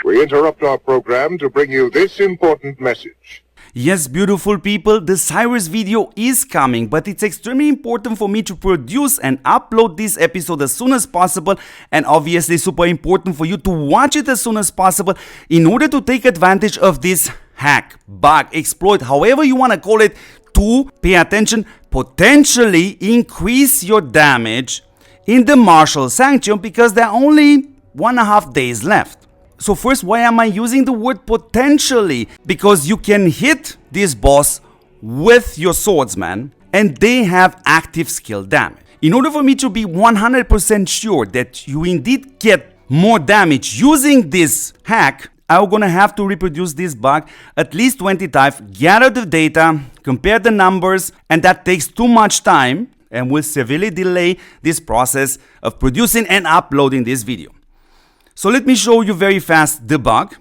We interrupt our program to bring you this important message. Yes, beautiful people, the Cyrus video is coming, but it's extremely important for me to produce and upload this episode as soon as possible, and obviously super important for you to watch it as soon as possible in order to take advantage of this hack, bug, exploit, however you want to call it, to pay attention, potentially increase your damage in the Martial Sanctum because there are only 1.5 days left. So first, why am I using the word potentially? Because you can hit this boss with your swordsman and they have active skill damage. In order for me to be 100% sure that you indeed get more damage using this hack, I'm gonna have to reproduce this bug at least 20 times, gather the data, compare the numbers, and that takes too much time and will severely delay this process of producing and uploading this video. So let me show you very fast the bug,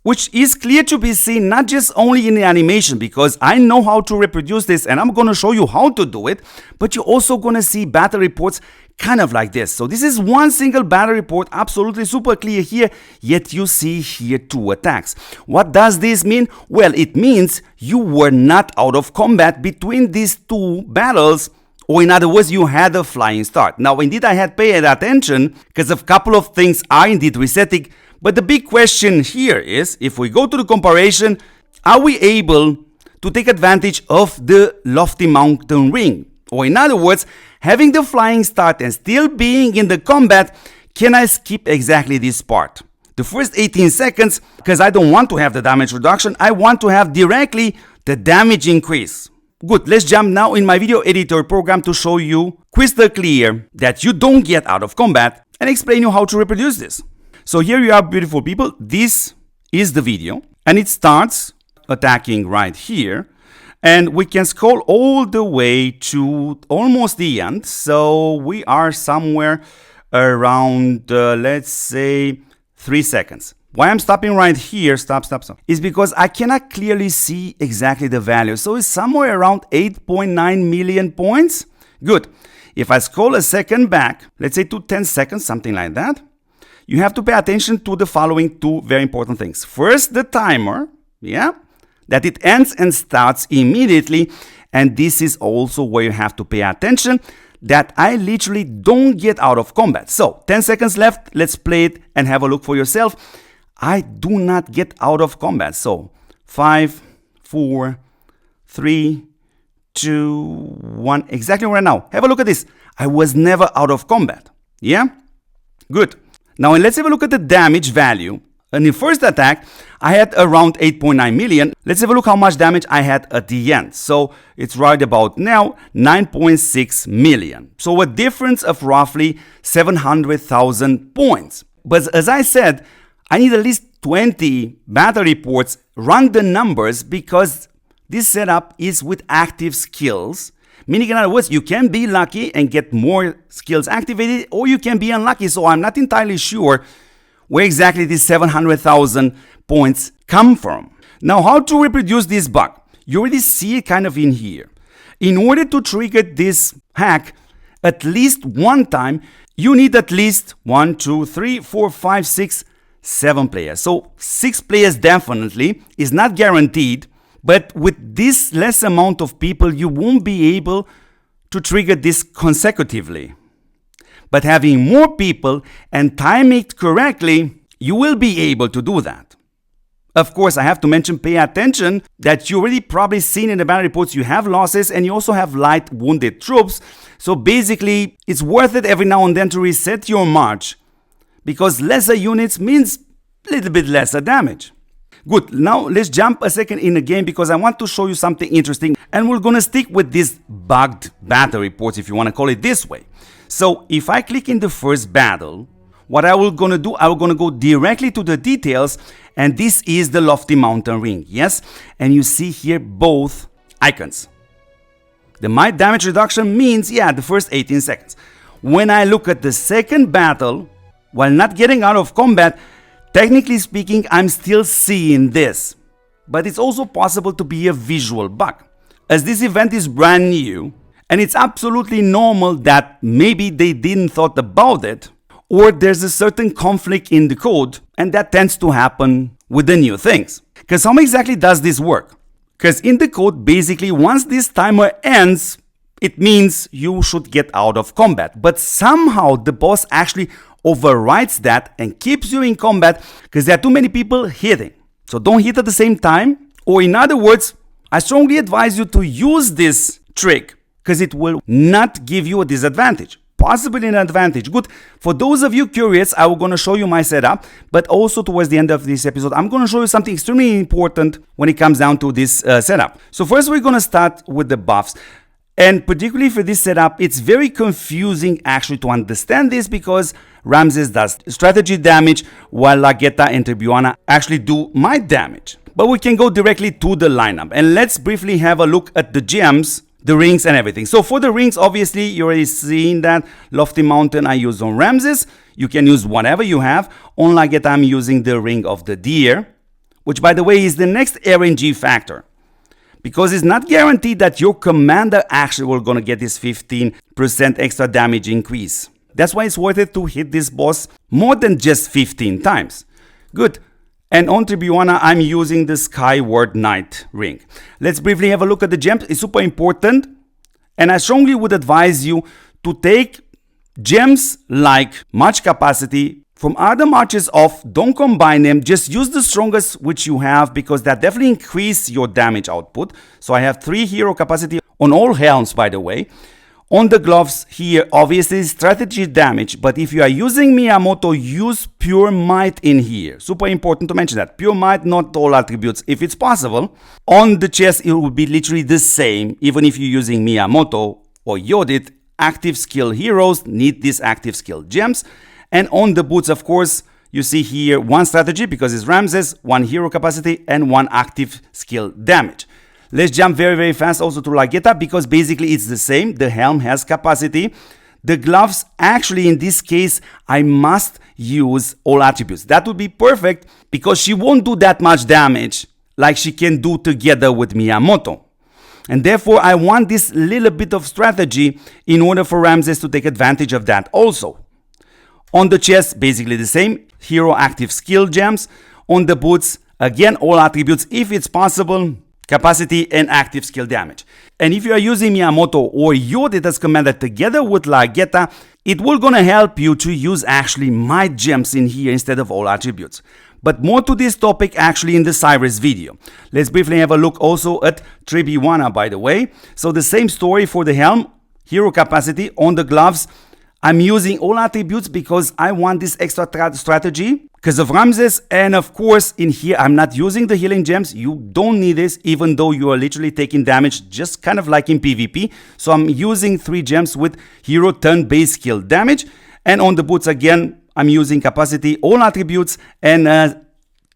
which is clear to be seen not just only in the animation, because I know how to reproduce this and I'm going to show you how to do it, but you're also going to see battle reports kind of like this. So this is one single battle report, absolutely super clear here, yet you see here 2 attacks. What does this mean? Well, it means you were not out of combat between these 2 battles. Or in other words, you had a flying start. Now, indeed, I had paid attention because a couple of things are indeed resetting. But the big question here is, if we go to the comparison, are we able to take advantage of the lofty mountain ring? Or in other words, having the flying start and still being in the combat, can I skip exactly this part? The first 18 seconds, because I don't want to have the damage reduction, I want to have directly the damage increase. Good, let's jump now in my video editor program to show you crystal clear that you don't get out of combat and explain you how to reproduce this. So here you are, beautiful people. This is the video and it starts attacking right here and we can scroll all the way to almost the end. So we are somewhere around, let's say 3 seconds. Why I'm stopping right here, stop, is because I cannot clearly see exactly the value. So it's somewhere around 8.9 million points. Good. If I scroll a second back, let's say to 10 seconds, something like that, you have to pay attention to the following 2 very important things. First, the timer, that it ends and starts immediately. And this is also where you have to pay attention that I literally don't get out of combat. So 10 seconds left, let's play it and have a look for yourself. I do not get out of combat. So 5, 4, 3, 2, 1. Exactly right now. Have a look at this. I was never out of combat. Yeah? Good. Now let's have a look at the damage value. In the first attack, I had around 8.9 million. Let's have a look how much damage I had at the end. So it's right about now 9.6 million. So a difference of roughly 700,000 points. But as I said, I need at least 20 battle reports, run the numbers, because this setup is with active skills. Meaning, in other words, you can be lucky and get more skills activated, or you can be unlucky. So I'm not entirely sure where exactly these 700,000 points come from. Now, how to reproduce this bug? You already see it kind of in here. In order to trigger this hack at least one time, you need at least 1, 2, 3, 4, 5, 6, 7 players. So 6 players definitely is not guaranteed, but with this less amount of people, you won't be able to trigger this consecutively. But having more people and time it correctly, you will be able to do that. Of course, I have to mention, pay attention that you already probably seen in the battle reports you have losses and you also have light wounded troops. So basically, it's worth it every now and then to reset your march, because lesser units means a little bit lesser damage. Good, now let's jump a second in the game because I want to show you something interesting, and we're gonna stick with these bugged battle reports, if you want to call it this way. So if I click in the first battle, what I will gonna do, I'm gonna go directly to the details, and this is the lofty mountain ring, yes? And you see here both icons. The might damage reduction means, the first 18 seconds. When I look at the second battle, while not getting out of combat, technically speaking, I'm still seeing this. But it's also possible to be a visual bug, as this event is brand new, and it's absolutely normal that maybe they didn't thought about it, or there's a certain conflict in the code, and that tends to happen with the new things. Because how exactly does this work? Because in the code, basically, once this timer ends, it means you should get out of combat. But somehow the boss actually overrides that and keeps you in combat because there are too many people hitting. So don't hit at the same time. Or in other words, I strongly advise you to use this trick because it will not give you a disadvantage. Possibly an advantage. Good. For those of you curious, I will going to show you my setup, but also towards the end of this episode, I'm going to show you something extremely important when it comes down to this setup. So first, we're going to start with the buffs. And particularly for this setup, it's very confusing actually to understand this because Ramses does strategy damage while Lageta and Tribuana actually do might damage. But we can go directly to the lineup and let's briefly have a look at the gems, the rings and everything. So for the rings, obviously, you're already seeing that Lofty Mountain I use on Ramses. You can use whatever you have. On Lageta, I'm using the Ring of the Deer, which by the way is the next RNG factor. Because it's not guaranteed that your commander actually will gonna get this 15% extra damage increase. That's why it's worth it to hit this boss more than just 15 times. Good. And on Tribuana, I'm using the Skyward Knight ring. Let's briefly have a look at the gems. It's super important. And I strongly would advise you to take gems like March Capacity from other marches off. Don't combine them. Just use the strongest which you have because that definitely increase your damage output. So I have 3 hero capacity on all helms, by the way. On the gloves here, obviously strategy damage, but if you are using Miyamoto, use Pure Might in here. Super important to mention that. Pure Might, not all attributes, if it's possible. On the chest, it will be literally the same, even if you're using Miyamoto or Yodit. Active skill heroes need these active skill gems. And on the boots, of course, you see here 1 strategy because it's Ramses, 1 hero capacity, and 1 active skill damage. Let's jump very, very fast also to Lageta because basically it's the same. The helm has capacity. The gloves, actually in this case, I must use all attributes. That would be perfect because she won't do that much damage like she can do together with Miyamoto. And therefore, I want this little bit of strategy in order for Ramses to take advantage of that also. On the chest, basically the same. Hero active skill gems. On the boots, again, all attributes if it's possible. Capacity and active skill damage. And if you are using Miyamoto or Yodit as commander together with Lageta, it will gonna help you to use actually might gems in here instead of all attributes. But more to this topic actually in the Cyrus video. Let's briefly have a look also at Tribuana, by the way. So the same story for the helm, hero capacity. On the gloves, I'm using all attributes because I want this extra strategy because of Ramses. And of course, in here, I'm not using the healing gems. You don't need this, even though you are literally taking damage, just kind of like in PvP. So I'm using 3 gems with hero turn-based skill damage. And on the boots, again, I'm using capacity, all attributes, and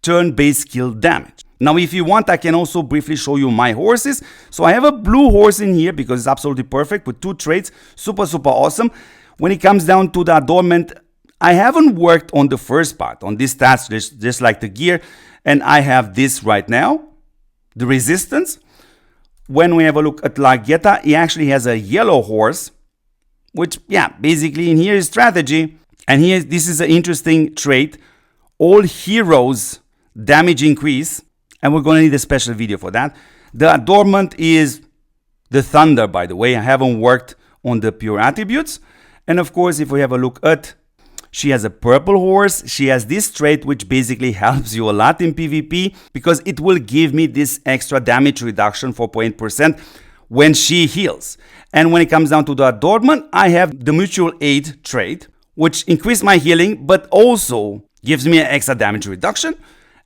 turn-based skill damage. Now, if you want, I can also briefly show you my horses. So I have a blue horse in here because it's absolutely perfect with 2 traits. Super, super awesome. When it comes down to the adornment, I haven't worked on the first part, on these stats, just like the gear. And I have this right now, the resistance. When we have a look at Lageta, he actually has a yellow horse, which, yeah, basically in here is strategy. And here, this is an interesting trait. All heroes damage increase. And we're going to need a special video for that. The adornment is the thunder, by the way. I haven't worked on the pure attributes. And of course, if we have a look at, she has a purple horse. She has this trait which basically helps you a lot in PvP because it will give me this extra damage reduction, 4.8%, when she heals. And when it comes down to the adornment, I have the mutual aid trait, which increases my healing, but also gives me an extra damage reduction.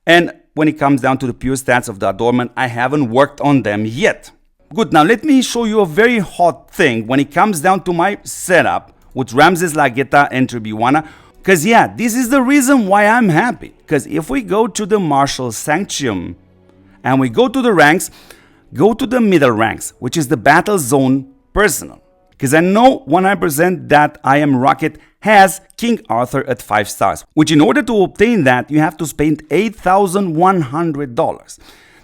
And when it comes down to the pure stats of the adornment, I haven't worked on them yet. Good, now let me show you a very hot thing when it comes down to my setup with Ramses, Lageta, and Tribuana. Because yeah, this is the reason why I'm happy. Because if we go to the Martial Sanctum and we go to the ranks, go to the middle ranks, which is the Battle Zone Personal. Because I know 100% that I Am Rocket has King Arthur at 5 stars. Which in order to obtain that, you have to spend $8,100.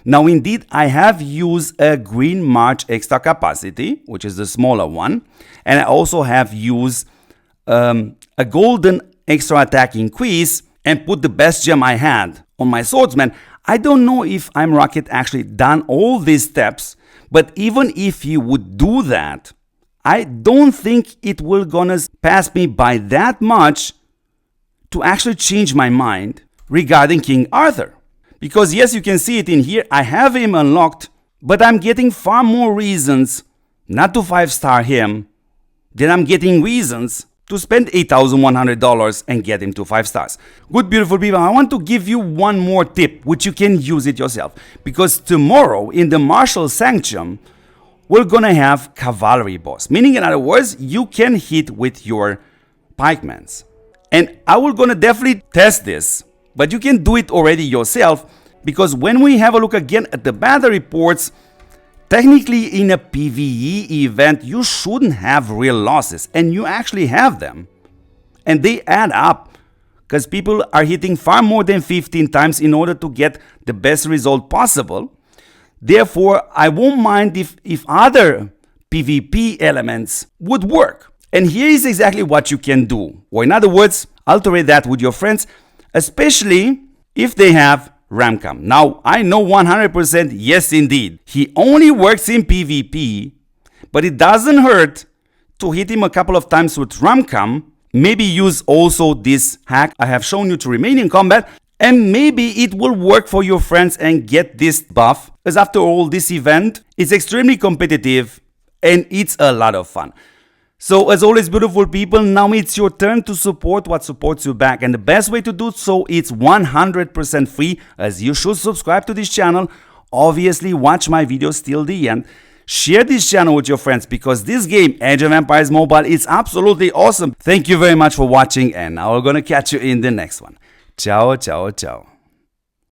Now indeed, I have used a Green March extra capacity, which is the smaller one. And I also have used a Golden extra attack increase and put the best gem I had on my swordsman. I don't know if ImRocket actually done all these steps, but even if he would do that, I don't think it will gonna pass me by that much to actually change my mind regarding King Arthur. Because yes, you can see it in here, I have him unlocked, but I'm getting far more reasons not to 5-star him than I'm getting reasons to spend $8,100 and get him to 5 stars. Good, beautiful people, I want to give you one more tip, which you can use it yourself. Because tomorrow in the Martial Sanctum, we're gonna have Cavalry Boss. Meaning, in other words, you can hit with your pikemans. And I will gonna definitely test this, but you can do it already yourself, because when we have a look again at the battle reports, technically in a PvE event, you shouldn't have real losses, and you actually have them. And they add up, because people are hitting far more than 15 times in order to get the best result possible. Therefore, I won't mind if other PvP elements would work. And here is exactly what you can do. Or in other words, alternate that with your friends, especially if they have Ramcam. Now, I know 100% yes indeed. He only works in PvP, but it doesn't hurt to hit him a couple of times with Ramcam. Maybe use also this hack I have shown you to remain in combat, and maybe it will work for your friends and get this buff, because after all, this event is extremely competitive and it's a lot of fun. So as always, beautiful people, now it's your turn to support what supports you back, and the best way to do so is 100% free, as you should subscribe to this channel, obviously watch my videos till the end, share this channel with your friends, because this game, Age of Empires Mobile, is absolutely awesome. Thank you very much for watching, and now we're gonna catch you in the next one. Ciao, ciao, ciao.